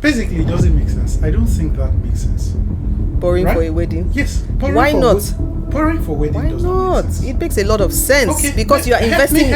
Basically, it doesn't make sense. I don't think that makes sense. Borrowing for a wedding? Yes. Why not? Borrowing for wedding does not make sense. It makes a lot of sense because you are investing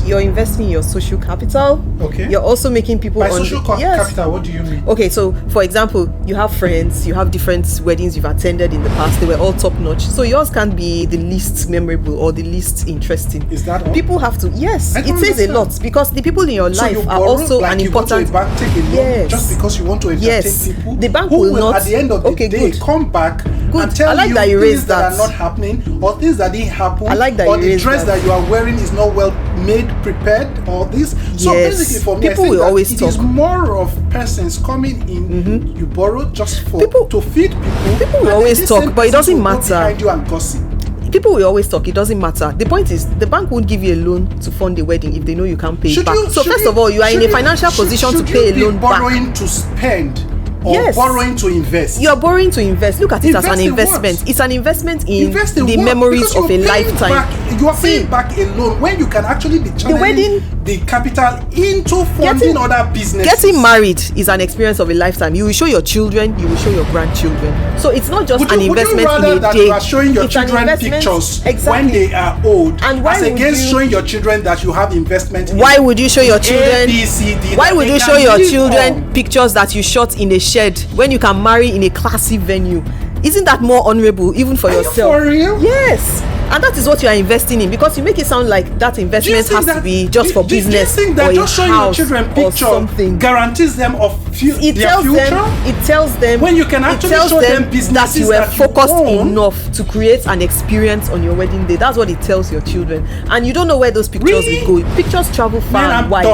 you're investing in your social capital. Okay. You're also making people by social capital. What do you mean? Okay, so for example, you have friends, you have different weddings you've attended in the past. They were all top notch. So yours can't be the least memorable or the least interesting. Is that all? People have to. Yes, it says a lot because the people in your life are also an important. You go to a bank, take a loan just because you want to entertain people. The bank will not at the end of the day come back and tell you things that are not happening or things that didn't happen. I like that or the dress that you are wearing is not well made, prepared, or this. So basically, for me, people I think will always it is more of persons coming in. You borrow just to feed people. People will always talk, but it doesn't matter. Behind you and gossip. People will always talk. It doesn't matter. The point is, the bank won't give you a loan to fund the wedding if they know you can't pay it back. So first of all, you are in a financial position to pay a loan back. Borrowing to spend. Or borrowing to invest. You're borrowing to invest. Look at it as an investment. It's an investment in the memories of a lifetime. You are paying back a loan when you can actually be channeling the capital into funding other businesses. Getting married is an experience of a lifetime. You will show your children, you will show your grandchildren. So it's not just an investment in a day. You are showing your children pictures when they are old, and as against showing your children that you have investment. Why would you show your children? ABCD, why would you show your children pictures that you shot in a shed when you can marry in a classy venue? Isn't that more honorable even for yourself? For real? Yes. And that is what you are investing in, because you make it sound like that investment has to be just for business. Do you think that just showing your children picture guarantees them of their future? It tells them when you can actually show them businesses that you were focused enough to create an experience on your wedding day. That's what it tells your children, and you don't know where those pictures will go. Pictures travel far and wide.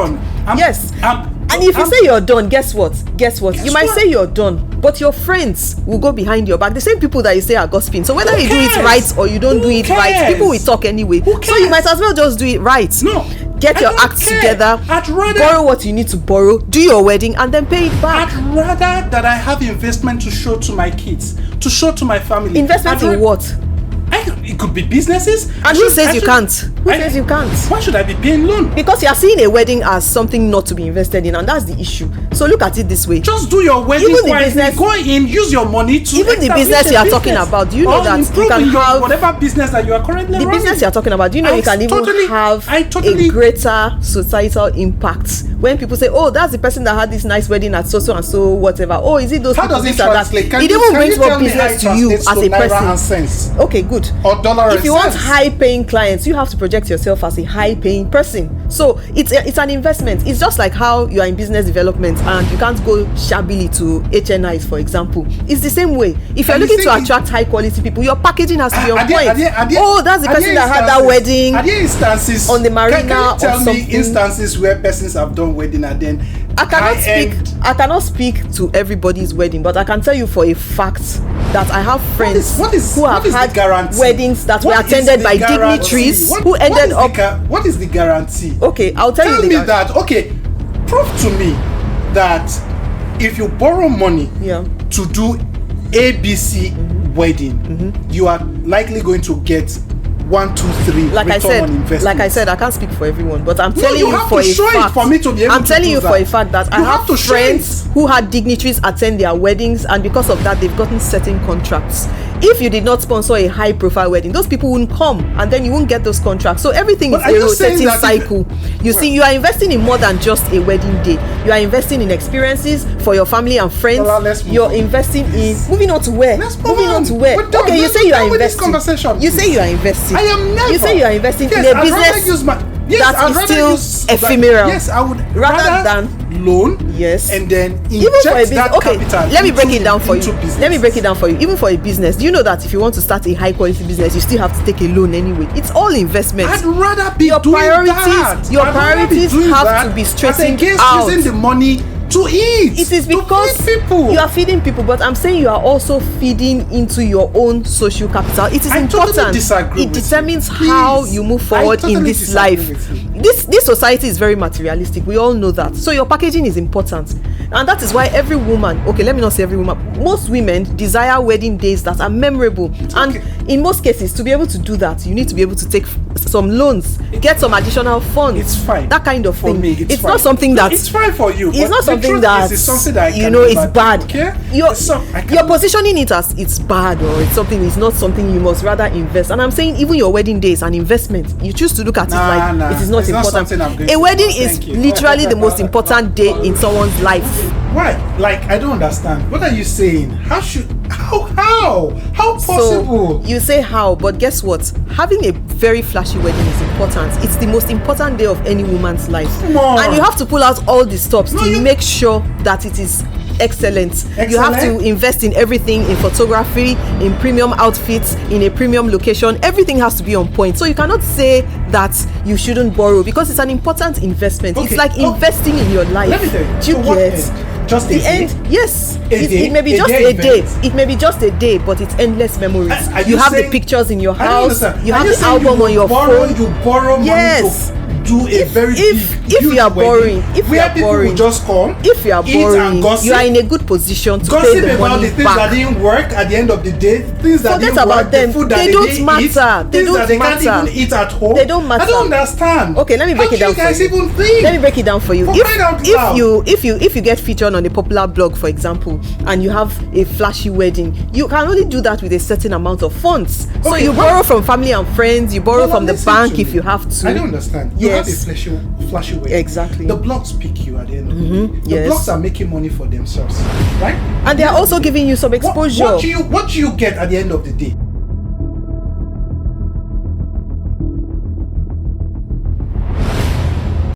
And if you say you're done, guess what? You might say you're done, but your friends will go behind your back. The same people that you say are gossiping. So whether you do it right or you don't do it right, people will talk anyway. So you might as well just do it right. No. Get your act together. Borrow what you need to borrow. Do your wedding and then pay it back. I'd rather that I have investment to show to my kids, to show to my family. Investment in what? It could be businesses. And who says you can't? Who says you can't? Why should I be paying loan? Because you are seeing a wedding as something not to be invested in, and that's the issue. So look at it this way. Just do your wedding wisely. Go in, use your money to even the business you are talking about. Do you know that you can have whatever business that you are currently running? The business you are talking about. Do you know you can even have a greater societal impact when people say, "Oh, that's the person that had this nice wedding at so and so whatever." Oh, is it those people? How does it translate? It even brings more business to you as a person. Okay, good. Or dollar. If you want high-paying clients, you have to project yourself as a high-paying person. So it's an investment. It's just like how you are in business development and you can't go shabbily to HNIs, for example. It's the same way. If you're looking to attract high-quality people, your packaging has to be on point. That's the person that had that wedding. Are there instances on the marina? Can you tell me instances where persons have done wedding and then I cannot speak to everybody's wedding, but I can tell you for a fact that I have friends who have had weddings that were attended by dignitaries who ended up. What is the guarantee? Okay, I'll tell you. Tell me that. Okay, prove to me that if you borrow money to do ABC wedding, you are likely going to get 1, 2, 3 like I said, I can't speak for everyone, but I'm telling you for a fact. For me to be able I'm telling you for a fact that I have friends who had dignitaries attend their weddings, and because of that, they've gotten certain contracts. If you did not sponsor a high-profile wedding, those people wouldn't come, and then you won't get those contracts. So everything is a rotating cycle. You are investing in more than just a wedding day. You are investing in experiences for your family and friends. You're investing in moving on to where? Okay, you say you are investing. You say you are investing. I am never. You say you are investing in a business that is still ephemeral. Yes, I would rather than loan. Yes, and then even for a business. Okay, let me break it down for you. Even for a business, do you know that if you want to start a high quality business, you still have to take a loan anyway? It's all investment. I'd rather be your doing priorities. That. Your priorities have to be straightened out. Using the money to eat. It is because you are feeding people, but I'm saying you are also feeding into your own social capital. It is important. Totally disagree it determines how you move forward in this life. this society is very materialistic. We all know that. So your packaging is important, and that is why every woman, okay, let me not say every woman, most women desire wedding days that are memorable. And in most cases, to be able to do that, you need to be able to take some loans, get some additional funds. It's fine. That kind of for thing. Me, it's fine. Not something that it's fine for you. It's not something that is something that it's bad. Okay? You're positioning it as it's bad, or it's something. It's not something you must rather invest. And I'm saying even your wedding day is an investment. You choose to look at it like it is not important. A wedding is literally the most important day in someone's life. Why? Like, I don't understand. What are you saying? How possible? So, you say how, but guess what? Having a very flashy wedding is important. It's the most important day of any woman's life. Come on. And you have to pull out all the stops to make sure that it is excellent. You have to invest in everything, in photography, in premium outfits, in a premium location. Everything has to be on point. So you cannot say that you shouldn't borrow, because it's an important investment. It's like investing in your life. Let me tell you. Do you get? Just the end, yes. It may be just a day. It may be just a day, but it's endless memories. You have the pictures in your house. You have the album on your phone. You borrow money to do a very if you are boring, will just come. If you are boring, you are in a good position to pay the money about the things back. that didn't work at the end of the day. Things that Forget didn't about work, them. The food that they don't matter. They don't they matter. can't even eat at home. They don't matter. I don't understand. Okay, let me break it down for you. Even think? Let me break it down for you. If you get featured on a popular blog, for example, and you have a flashy wedding, you can only do that with a certain amount of funds. So you borrow from family and friends. You borrow from the bank if you have to. I don't understand. You have a flashy wedding. Exactly. The blogs pick you at the end of the day. The blogs are making money for themselves, right? And they are also giving you some exposure. What do you get at the end of the day?